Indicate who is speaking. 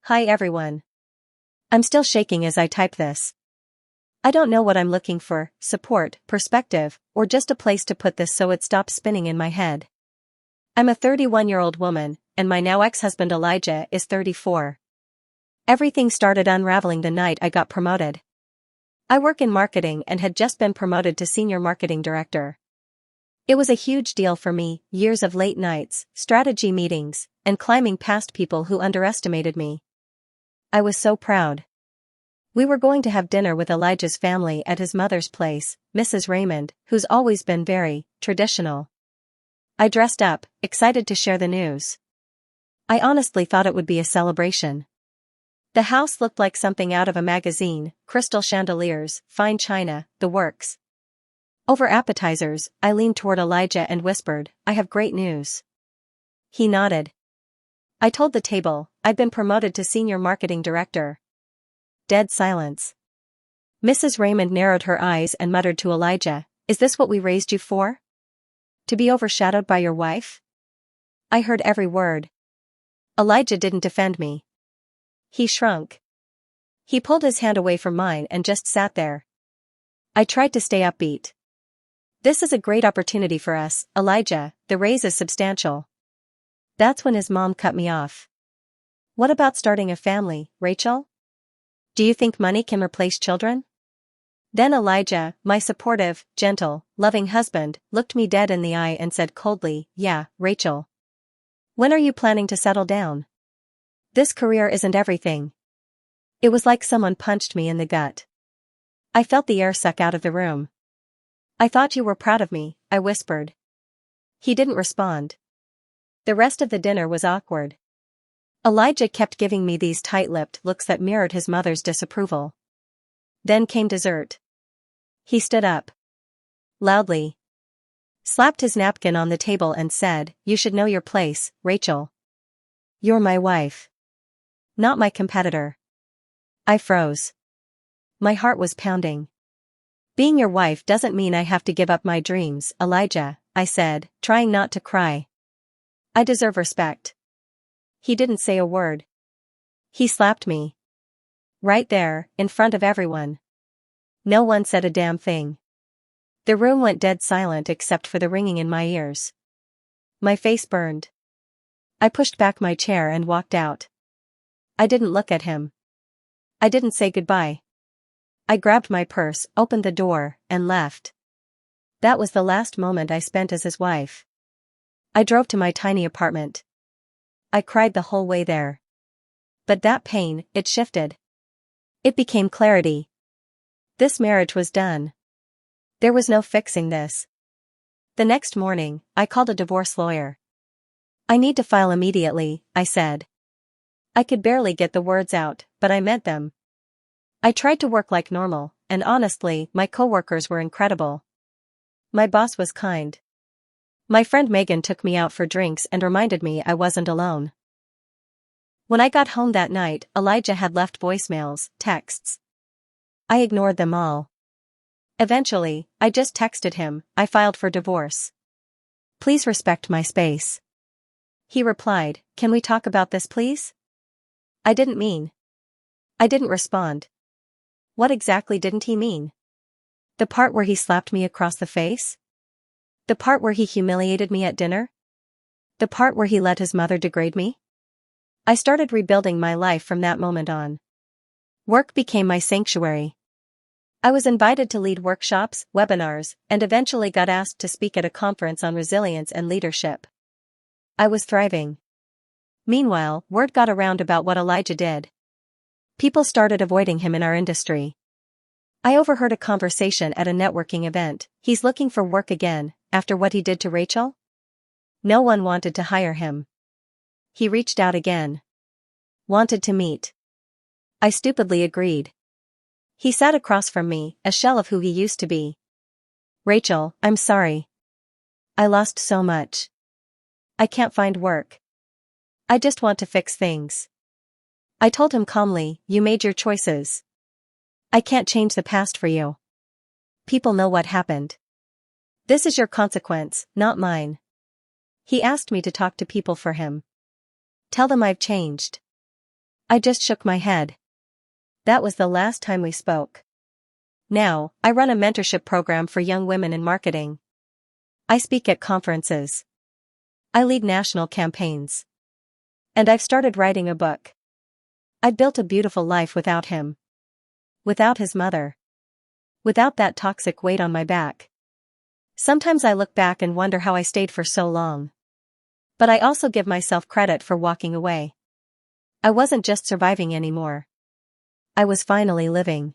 Speaker 1: Hi everyone. I'm still shaking as I type this. I don't know what I'm looking for, support, perspective, or just a place to put this so it stops spinning in my head. I'm a 31-year-old woman, and my now ex-husband Elijah is 34. Everything started unraveling the night I got promoted. I work in marketing and had just been promoted to senior marketing director. It was a huge deal for me, years of late nights, strategy meetings, and climbing past people who underestimated me. I was so proud. We were going to have dinner with Elijah's family at his mother's place, Mrs. Raymond, who's always been very traditional. I dressed up, excited to share the news. I honestly thought it would be a celebration. The house looked like something out of a magazine, crystal chandeliers, fine china, the works. Over appetizers, I leaned toward Elijah and whispered, "I have great news." He nodded. I told the table, I'd been promoted to senior marketing director. Dead silence. Mrs. Raymond narrowed her eyes and muttered to Elijah, "Is this what we raised you for? To be overshadowed by your wife?" I heard every word. Elijah didn't defend me. He shrunk. He pulled his hand away from mine and just sat there. I tried to stay upbeat. "This is a great opportunity for us, Elijah, the raise is substantial." That's when his mom cut me off. "What about starting a family, Rachel? Do you think money can replace children?" Then Elijah, my supportive, gentle, loving husband, looked me dead in the eye and said coldly, "Yeah, Rachel. When are you planning to settle down? This career isn't everything." It was like someone punched me in the gut. I felt the air suck out of the room. "I thought you were proud of me," I whispered. He didn't respond. The rest of the dinner was awkward. Elijah kept giving me these tight-lipped looks that mirrored his mother's disapproval. Then came dessert. He stood up. Loudly. Slapped his napkin on the table and said, "You should know your place, Rachel. You're my wife. Not my competitor." I froze. My heart was pounding. "Being your wife doesn't mean I have to give up my dreams, Elijah," I said, trying not to cry. "I deserve respect." He didn't say a word. He slapped me. Right there, in front of everyone. No one said a damn thing. The room went dead silent except for the ringing in my ears. My face burned. I pushed back my chair and walked out. I didn't look at him. I didn't say goodbye. I grabbed my purse, opened the door, and left. That was the last moment I spent as his wife. I drove to my tiny apartment. I cried the whole way there. But that pain, it shifted. It became clarity. This marriage was done. There was no fixing this. The next morning, I called a divorce lawyer. "I need to file immediately," I said. I could barely get the words out, but I meant them. I tried to work like normal, and honestly, my coworkers were incredible. My boss was kind. My friend Megan took me out for drinks and reminded me I wasn't alone. When I got home that night, Elijah had left voicemails, texts. I ignored them all. Eventually, I just texted him, "I filed for divorce. Please respect my space." He replied, "Can we talk about this please?" I didn't respond. What exactly didn't he mean? The part where he slapped me across the face? The part where he humiliated me at dinner? The part where he let his mother degrade me? I started rebuilding my life from that moment on. Work became my sanctuary. I was invited to lead workshops, webinars, and eventually got asked to speak at a conference on resilience and leadership. I was thriving. Meanwhile, word got around about what Elijah did. People started avoiding him in our industry. I overheard a conversation at a networking event. "He's looking for work again, after what he did to Rachel?" No one wanted to hire him. He reached out again. Wanted to meet. I stupidly agreed. He sat across from me, a shell of who he used to be. "Rachel, I'm sorry. I lost so much. I can't find work. I just want to fix things." I told him calmly, "You made your choices. I can't change the past for you. People know what happened. This is your consequence, not mine." He asked me to talk to people for him. Tell them I've changed. I just shook my head. That was the last time we spoke. Now, I run a mentorship program for young women in marketing. I speak at conferences. I lead national campaigns. And I've started writing a book. I'd built a beautiful life without him. Without his mother. Without that toxic weight on my back. Sometimes I look back and wonder how I stayed for so long. But I also give myself credit for walking away. I wasn't just surviving anymore. I was finally living.